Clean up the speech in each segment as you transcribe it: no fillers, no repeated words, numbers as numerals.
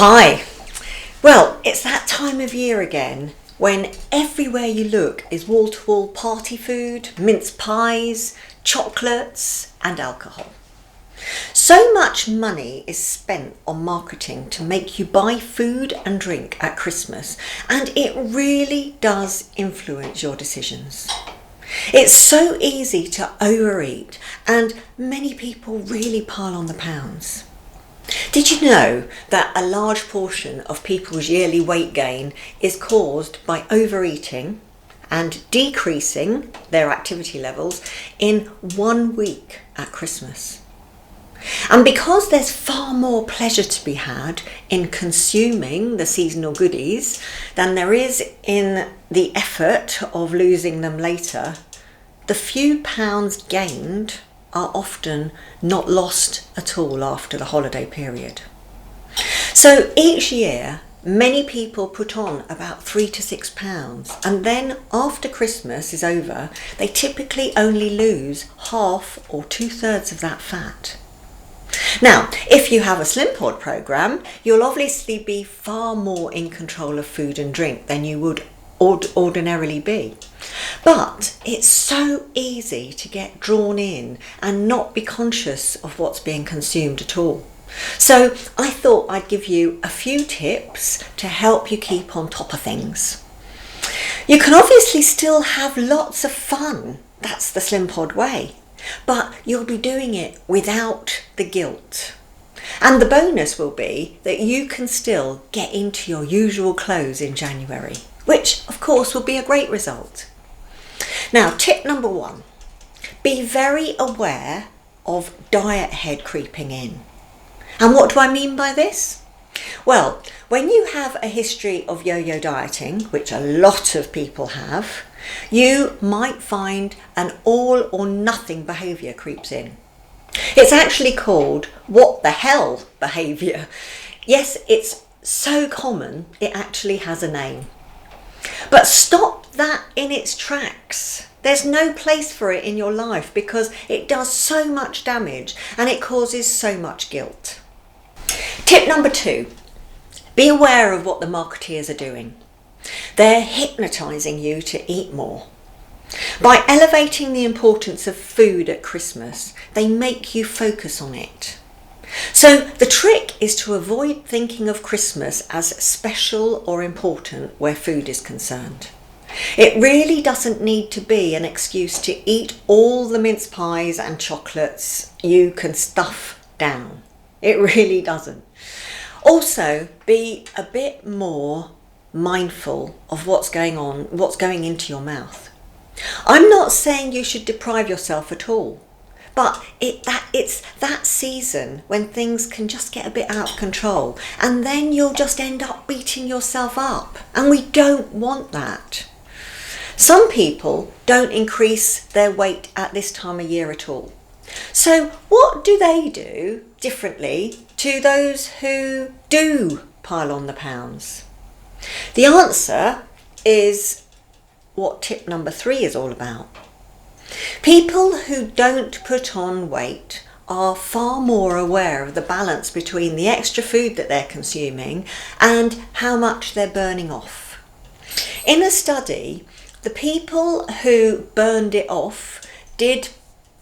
Hi. Well, it's that time of year again when everywhere you look is wall-to-wall party food, mince pies, chocolates and alcohol. So much money is spent on marketing to make you buy food and drink at Christmas, and it really does influence your decisions. It's so easy to overeat, and many people really pile on the pounds. Did you know that a large portion of people's yearly weight gain is caused by overeating and decreasing their activity levels in 1 week at Christmas? And because there's far more pleasure to be had in consuming the seasonal goodies than there is in the effort of losing them later, the few pounds gained are often not lost at all after the holiday period. So each year, many people put on about £3 to £6, and then after Christmas is over, they typically only lose half or 2/3 of that fat. Now, if you have a Slimpod program, you'll obviously be far more in control of food and drink than you would ordinarily be. But it's so easy to get drawn in and not be conscious of what's being consumed at all. So I thought I'd give you a few tips to help you keep on top of things. You can obviously still have lots of fun. That's the Slimpod way. But you'll be doing it without the guilt. And the bonus will be that you can still get into your usual clothes in January, which of course will be a great result. Now, tip number 1, be very aware of diet head creeping in. And what do I mean by this? Well, when you have a history of yo-yo dieting, which a lot of people have, you might find an all or nothing behaviour creeps in. It's actually called what the hell behaviour. Yes, it's so common it actually has a name. But stop that in its tracks. There's no place for it in your life because it does so much damage and it causes so much guilt. Tip number 2, be aware of what the marketeers are doing. They're hypnotising you to eat more. By elevating the importance of food at Christmas, they make you focus on it. So the trick is to avoid thinking of Christmas as special or important where food is concerned. It really doesn't need to be an excuse to eat all the mince pies and chocolates you can stuff down. It really doesn't. Also, be a bit more mindful of what's going into your mouth. I'm not saying you should deprive yourself at all, but it's that season when things can just get a bit out of control, and then you'll just end up beating yourself up, and we don't want that. Some people don't increase their weight at this time of year at all. So what do they do differently to those who do pile on the pounds? The answer is what tip number 3 is all about. People who don't put on weight are far more aware of the balance between the extra food that they're consuming and how much they're burning off. In a study, the people who burned it off did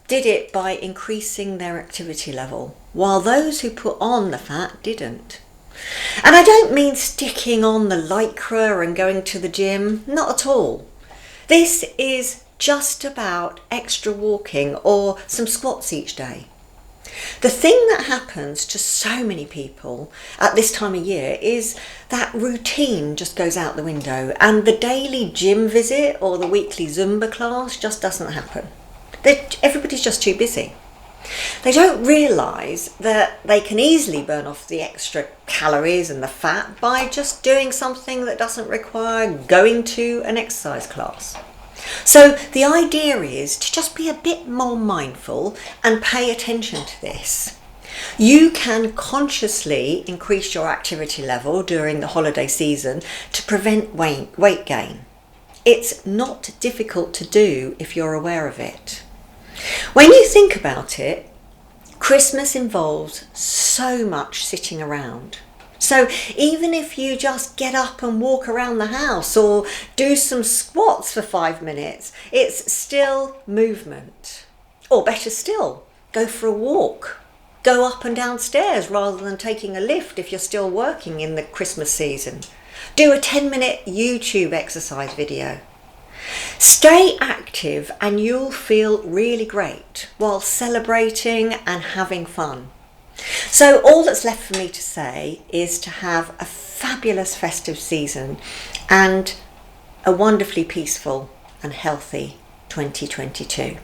it by increasing their activity level, while those who put on the fat didn't. And I don't mean sticking on the lycra and going to the gym, not at all. This is just about extra walking or some squats each day. The thing that happens to so many people at this time of year is that routine just goes out the window, and the daily gym visit or the weekly Zumba class just doesn't happen. Everybody's just too busy. They don't realise that they can easily burn off the extra calories and the fat by just doing something that doesn't require going to an exercise class. So the idea is to just be a bit more mindful and pay attention to this. You can consciously increase your activity level during the holiday season to prevent weight gain. It's not difficult to do if you're aware of it. When you think about it, Christmas involves so much sitting around. So even if you just get up and walk around the house or do some squats for 5 minutes, it's still movement. Or better still, go for a walk. Go up and down stairs rather than taking a lift if you're still working in the Christmas season. Do a 10-minute YouTube exercise video. Stay active and you'll feel really great while celebrating and having fun. So all that's left for me to say is to have a fabulous festive season and a wonderfully peaceful and healthy 2022.